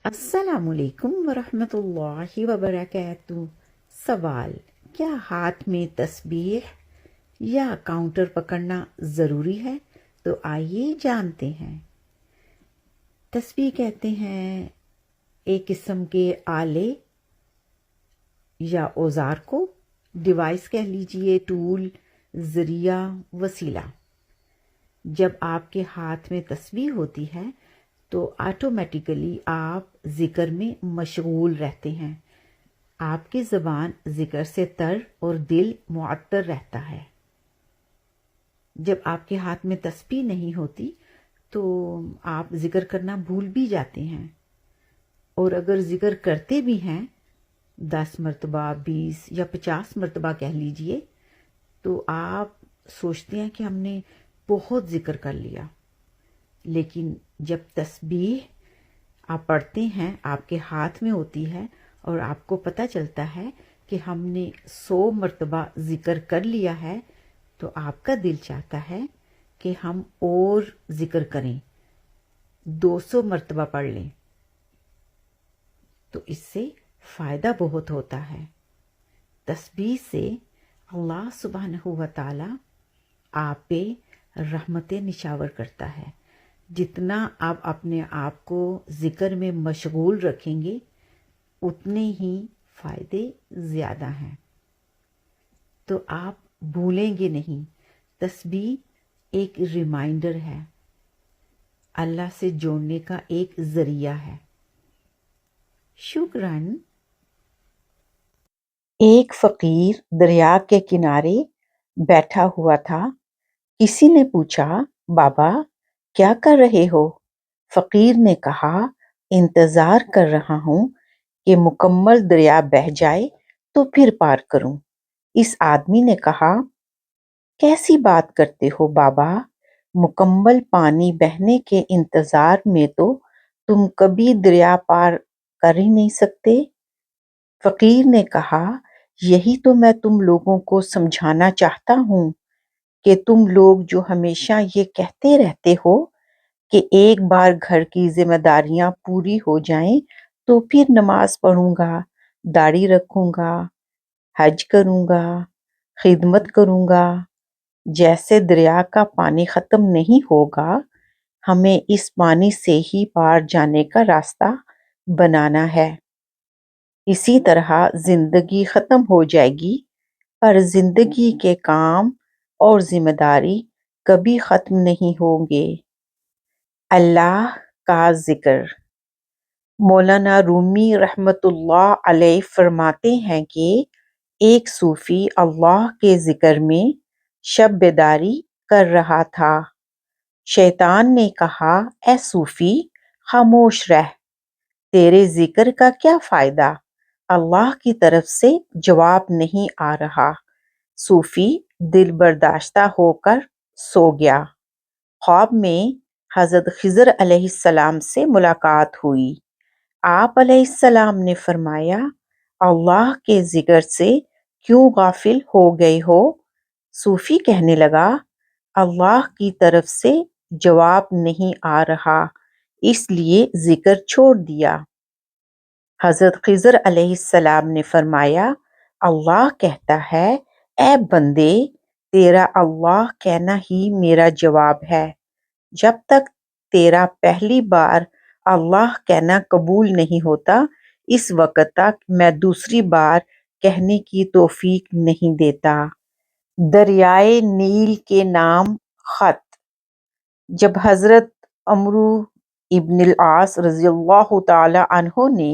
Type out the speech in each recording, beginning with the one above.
السلام علیکم ورحمۃ اللہ وبرکاتہ۔ سوال: کیا ہاتھ میں تسبیح یا کاؤنٹر پکڑنا ضروری ہے؟ تو آئیے جانتے ہیں۔ تسبیح کہتے ہیں ایک قسم کے آلے یا اوزار کو، ڈیوائس کہہ لیجئے، ٹول، ذریعہ، وسیلہ۔ جب آپ کے ہاتھ میں تسبیح ہوتی ہے تو آٹومیٹیکلی آپ ذکر میں مشغول رہتے ہیں، آپ کی زبان ذکر سے تر اور دل معطر رہتا ہے۔ جب آپ کے ہاتھ میں تسبیح نہیں ہوتی تو آپ ذکر کرنا بھول بھی جاتے ہیں، اور اگر ذکر کرتے بھی ہیں 10 مرتبہ، 20 یا 50 مرتبہ کہہ لیجئے، تو آپ سوچتے ہیں کہ ہم نے بہت ذکر کر لیا۔ لیکن جب تسبیح آپ پڑھتے ہیں، آپ کے ہاتھ میں ہوتی ہے اور آپ کو پتہ چلتا ہے کہ ہم نے 100 مرتبہ ذکر کر لیا ہے، تو آپ کا دل چاہتا ہے کہ ہم اور ذکر کریں، 200 مرتبہ پڑھ لیں۔ تو اس سے فائدہ بہت ہوتا ہے۔ تسبیح سے اللہ سبحانہ و تعالی آپ پہ رحمتیں نشاور کرتا ہے۔ جتنا آپ اپنے آپ کو ذکر میں مشغول رکھیں گے اتنے ہی فائدے زیادہ ہیں۔ تو آپ بھولیں گے نہیں۔ تسبیح ایک ریمائنڈر ہے، اللہ سے جوڑنے کا ایک ذریعہ ہے۔ شکراً۔ ایک فقیر دریا کے کنارے بیٹھا ہوا تھا۔ کسی نے پوچھا، بابا کیا کر رہے ہو؟ فقیر نے کہا، انتظار کر رہا ہوں کہ مکمل دریا بہہ جائے تو پھر پار کروں۔ اس آدمی نے کہا، کیسی بات کرتے ہو بابا، مکمل پانی بہنے کے انتظار میں تو تم کبھی دریا پار کر ہی نہیں سکتے۔ فقیر نے کہا، یہی تو میں تم لوگوں کو سمجھانا چاہتا ہوں کہ تم لوگ جو ہمیشہ یہ کہتے رہتے ہو کہ ایک بار گھر کی ذمہ داریاں پوری ہو جائیں تو پھر نماز پڑھوں گا، داڑھی رکھوں گا، حج کروں گا، خدمت کروں گا، جیسے دریا کا پانی ختم نہیں ہوگا، ہمیں اس پانی سے ہی پار جانے کا راستہ بنانا ہے۔ اسی طرح زندگی ختم ہو جائے گی، پر زندگی کے کام اور ذمہ داری کبھی ختم نہیں ہوں گے۔ اللہ کا ذکر۔ مولانا رومی رحمۃ اللہ علیہ فرماتے ہیں کہ ایک صوفی اللہ کے ذکر میں شب بیداری کر رہا تھا۔ شیطان نے کہا، اے صوفی خاموش رہ، تیرے ذکر کا کیا فائدہ؟ اللہ کی طرف سے جواب نہیں آ رہا۔ صوفی دل برداشتہ ہو کر سو گیا۔ خواب میں حضرت خضر علیہ السلام سے ملاقات ہوئی۔ آپ علیہ السلام نے فرمایا، اللہ کے ذکر سے کیوں غافل ہو گئے ہو؟ صوفی کہنے لگا، اللہ کی طرف سے جواب نہیں آ رہا، اس لیے ذکر چھوڑ دیا۔ حضرت خضر علیہ السلام نے فرمایا، اللہ کہتا ہے، اے بندے، تیرا اللہ کہنا ہی میرا جواب ہے۔ جب تک تیرا پہلی بار اللہ کہنا قبول نہیں ہوتا، اس وقت تک میں دوسری بار کہنے کی توفیق نہیں دیتا۔ دریائے نیل کے نام خط۔ جب حضرت عمرو ابن العاص رضی اللہ تعالی عنہ نے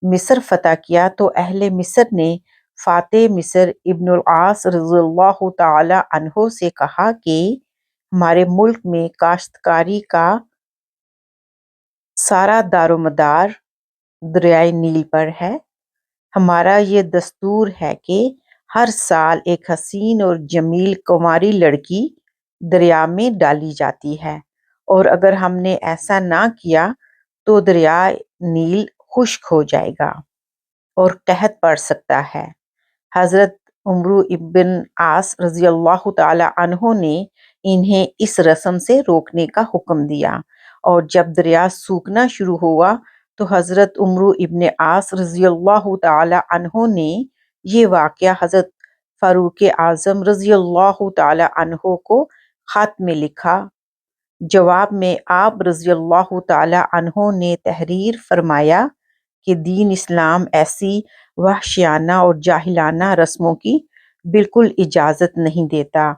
مصر فتح کیا تو اہل مصر نے فاتح مصر ابن العاص رضی اللہ تعالی عنہ سے کہا کہ ہمارے ملک میں کاشتکاری کا سارا دار و مدار دریائے نیل پر ہے۔ ہمارا یہ دستور ہے کہ ہر سال ایک حسین اور جمیل کنواری لڑکی دریا میں ڈالی جاتی ہے، اور اگر ہم نے ایسا نہ کیا تو دریائے نیل خشک ہو جائے گا اور قحط پڑ سکتا ہے۔ حضرت عمرو ابن عاص رضی اللہ تعالی عنہ نے انہیں اس رسم سے روکنے کا حکم دیا، اور جب دریا سوکھنا شروع ہوا تو حضرت عمرو ابن عاص رضی اللہ تعالی عنہ نے یہ واقعہ حضرت فاروق اعظم رضی اللہ تعالی عنہ کو خط میں لکھا۔ جواب میں آپ رضی اللہ تعالی عنہ نے تحریر فرمایا کہ دین اسلام ایسی وحشیانہ اور جاہلانہ رسموں کی بالکل اجازت نہیں دیتا،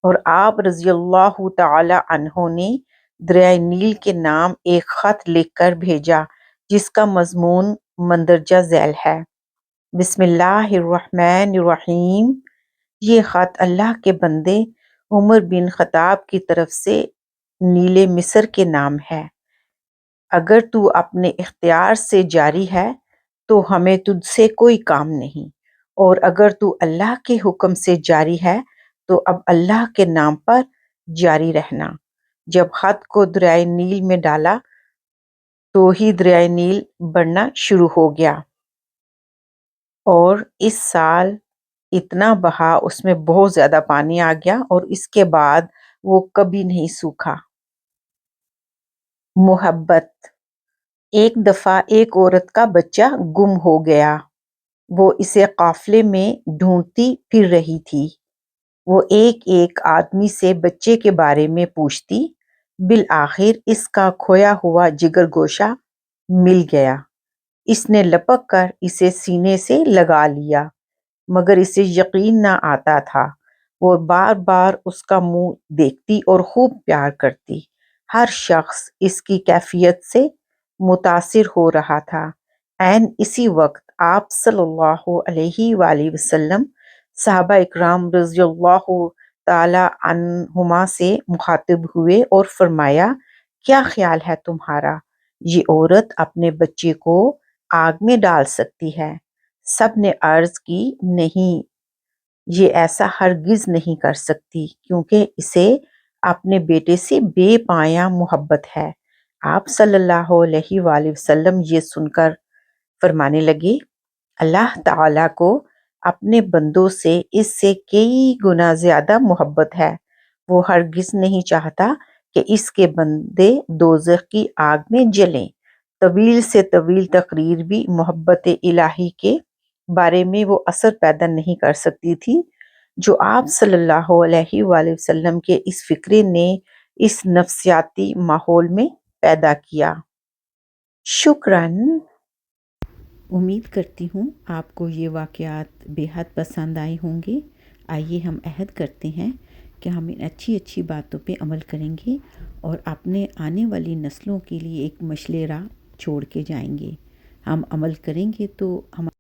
اور آپ رضی اللہ تعالی عنہ نے دریائے نیل کے نام ایک خط لکھ کر بھیجا جس کا مضمون مندرجہ ذیل ہے۔ بسم اللہ الرحمن الرحیم۔ یہ خط اللہ کے بندے عمر بن خطاب کی طرف سے نیل مصر کے نام ہے۔ اگر تو اپنے اختیار سے جاری ہے تو ہمیں تجھ سے کوئی کام نہیں، اور اگر تو اللہ کے حکم سے جاری ہے تو اب اللہ کے نام پر جاری رہنا۔ جب خط کو دریائے نیل میں ڈالا تو ہی دریائے نیل بڑھنا شروع ہو گیا، اور اس سال اتنا بہا اس میں بہت زیادہ پانی آ گیا، اور اس کے بعد وہ کبھی نہیں سوکھا۔ محبت۔ ایک دفعہ ایک عورت کا بچہ گم ہو گیا۔ وہ اسے قافلے میں ڈھونڈتی پھر رہی تھی۔ وہ ایک ایک آدمی سے بچے کے بارے میں پوچھتی، بالآخر اس کا کھویا ہوا جگر گوشہ مل گیا۔ اس نے لپک کر اسے سینے سے لگا لیا، مگر اسے یقین نہ آتا تھا۔ وہ بار بار اس کا منہ دیکھتی اور خوب پیار کرتی۔ ہر شخص اس کی کیفیت سے متاثر ہو رہا تھا۔ عین اسی وقت آپ صلی اللہ علیہ وآلہ وسلم صحابہ اکرام رضی اللہ تعالی عنہما سے مخاطب ہوئے اور فرمایا، کیا خیال ہے تمہارا؟ یہ عورت اپنے بچے کو آگ میں ڈال سکتی ہے؟ سب نے عرض کی، نہیں، یہ ایسا ہرگز نہیں کر سکتی، کیونکہ اسے اپنے بیٹے سے بے پایاں محبت ہے۔ آپ صلی اللہ علیہ وآلہ وسلم یہ سن کر فرمانے لگے، اللہ تعالیٰ کو اپنے بندوں سے اس سے کئی گنا زیادہ محبت ہے۔ وہ ہرگز نہیں چاہتا کہ اس کے بندے دوزخ کی آگ میں جلیں۔ طویل سے طویل تقریر بھی محبت الہی کے بارے میں وہ اثر پیدا نہیں کر سکتی تھی جو آپ صلی اللہ علیہ وآلہ وسلم کے اس فکرے نے اس نفسیاتی ماحول میں پیدا کیا۔ شکراً۔ امید کرتی ہوں آپ کو یہ واقعات بے حد پسند آئے ہوں گے۔ آئیے ہم عہد کرتے ہیں کہ ہم ان اچھی اچھی باتوں پہ عمل کریں گے اور اپنے آنے والی نسلوں کے لیے ایک مشعل راہ چھوڑ کے جائیں گے۔ ہم عمل کریں گے تو ہم